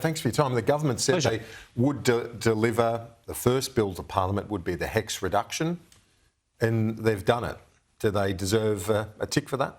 Thanks for your time. The government said Pleasure. they would deliver, the first bill to Parliament would be the HEX reduction, and they've done it. Do they deserve a tick for that?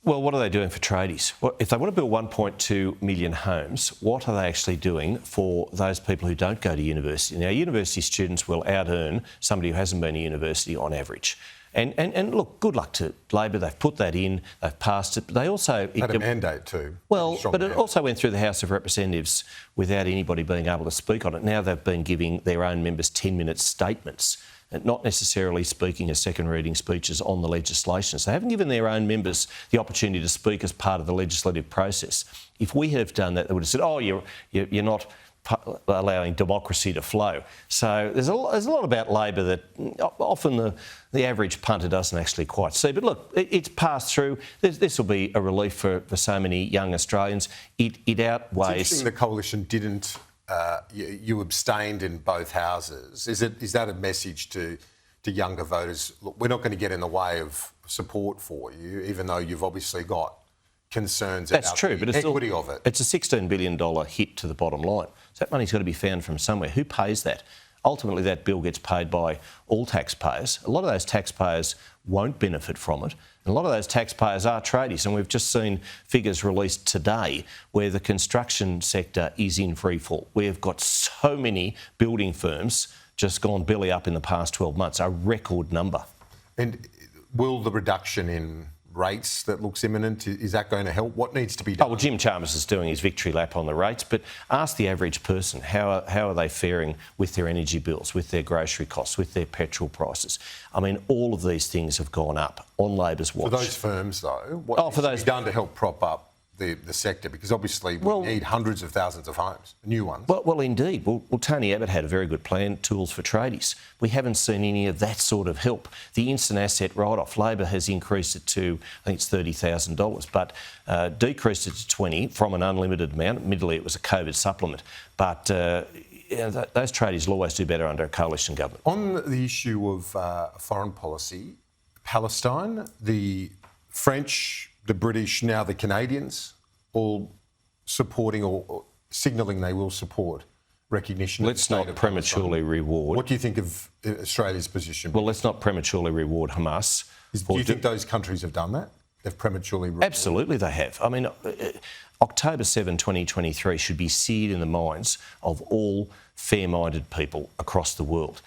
Well, what are they doing for tradies? Well, if they want to build 1.2 million homes, what are they actually doing for those people who don't go to university? Now, university students will out-earn somebody who hasn't been to university on average. And look, good luck to Labor. They've put that in, they've passed it. But they also... Had a mandate too. Well, but it also went through the House of Representatives without anybody being able to speak on it. Now they've been giving their own members 10-minute statements, and not necessarily speaking as second reading speeches on the legislation. So they haven't given their own members the opportunity to speak as part of the legislative process. If we had done that, they would have said, oh, you're not allowing democracy to flow. So there's a lot about Labor that often the average punter doesn't actually quite see. But look, it's passed through. This will be a relief for so many young Australians. It outweighs... It's interesting the coalition didn't... you abstained in both houses. Is that a message to younger voters? Look, we're not going to get in the way of support for you, even though you've obviously got concerns about the equity of it. It's a $16 billion hit to the bottom line. So that money's got to be found from somewhere. Who pays that? Ultimately, that bill gets paid by all taxpayers. A lot of those taxpayers won't benefit from it. And a lot of those taxpayers are tradies. And we've just seen figures released today where the construction sector is in freefall. We've got so many building firms just gone belly up in the past 12 months, a record number. And will the reduction in rates that looks imminent, is that going to help? What needs to be done? Oh, well, Jim Chalmers is doing his victory lap on the rates, but ask the average person, how are they faring with their energy bills, with their grocery costs, with their petrol prices? I mean, all of these things have gone up on Labor's watch. For those firms, though, what needs to be done to help prop up the sector? Because obviously we need hundreds of thousands of homes, new ones. Well, indeed. Well, Tony Abbott had a very good plan, tools for tradies. We haven't seen any of that sort of help. The instant asset write-off, Labor has increased it to, I think it's $30,000, but decreased it to 20 from an unlimited amount. Admittedly, it was a COVID supplement, but those tradies will always do better under a coalition government. On the issue of foreign policy, Palestine, the French, the British, now the Canadians, all supporting or signalling they will support recognition. Let's not prematurely reward. What do you think of Australia's position? Well, let's not prematurely reward Hamas. Do you think those countries have done that? They've prematurely rewarded? Absolutely they have. I mean, October 7, 2023 should be seared in the minds of all fair-minded people across the world.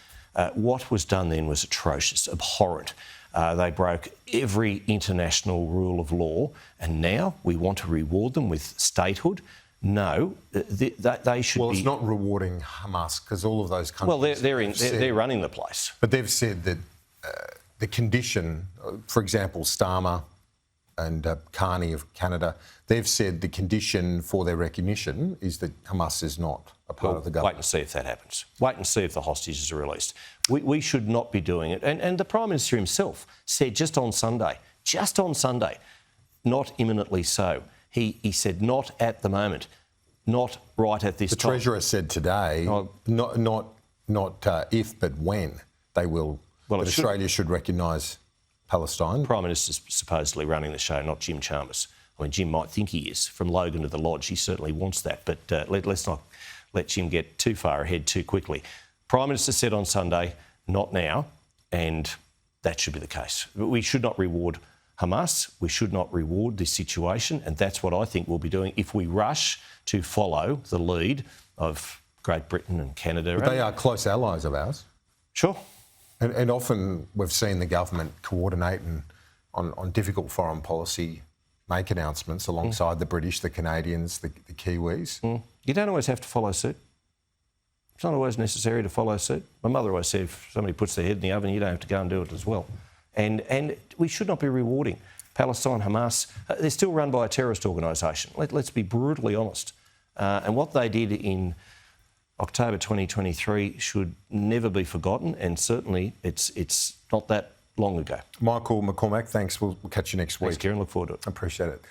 What was done then was atrocious, abhorrent. They broke every international rule of law, and now we want to reward them with statehood. No, they should be... Well, it's not rewarding Hamas, because all of those countries... Well, they're running the place. But they've said that the condition, for example, Starmer and Carney of Canada, they've said the condition for their recognition is that Hamas is not a part of the government. Wait and see if that happens. Wait and see if the hostages are released. We should not be doing it. And the Prime Minister himself said just on Sunday, not imminently so. He said not at the moment, not right at this time. The Treasurer said today, not if, but when they will. Well, Australia should recognise Palestine. The Prime Minister's supposedly running the show, not Jim Chalmers. I mean, Jim might think he is. From Logan to the Lodge, he certainly wants that. But let's not let Jim get too far ahead too quickly. Prime Minister said on Sunday, not now, and that should be the case. We should not reward Hamas. We should not reward this situation, and that's what I think we'll be doing if we rush to follow the lead of Great Britain and Canada. But they are close allies of ours. Sure. And often we've seen the government coordinate and on difficult foreign policy make announcements alongside the British, the Canadians, the Kiwis. You don't always have to follow suit. It's not always necessary to follow suit. My mother always said if somebody puts their head in the oven, you don't have to go and do it as well. And we should not be rewarding Palestine, Hamas. They're still run by a terrorist organisation. Let's be brutally honest. And what they did in October 2023 should never be forgotten, and certainly it's not that long ago. Michael McCormack, thanks. We'll catch you next week. Thanks, Kieran. Look forward to it. Appreciate it.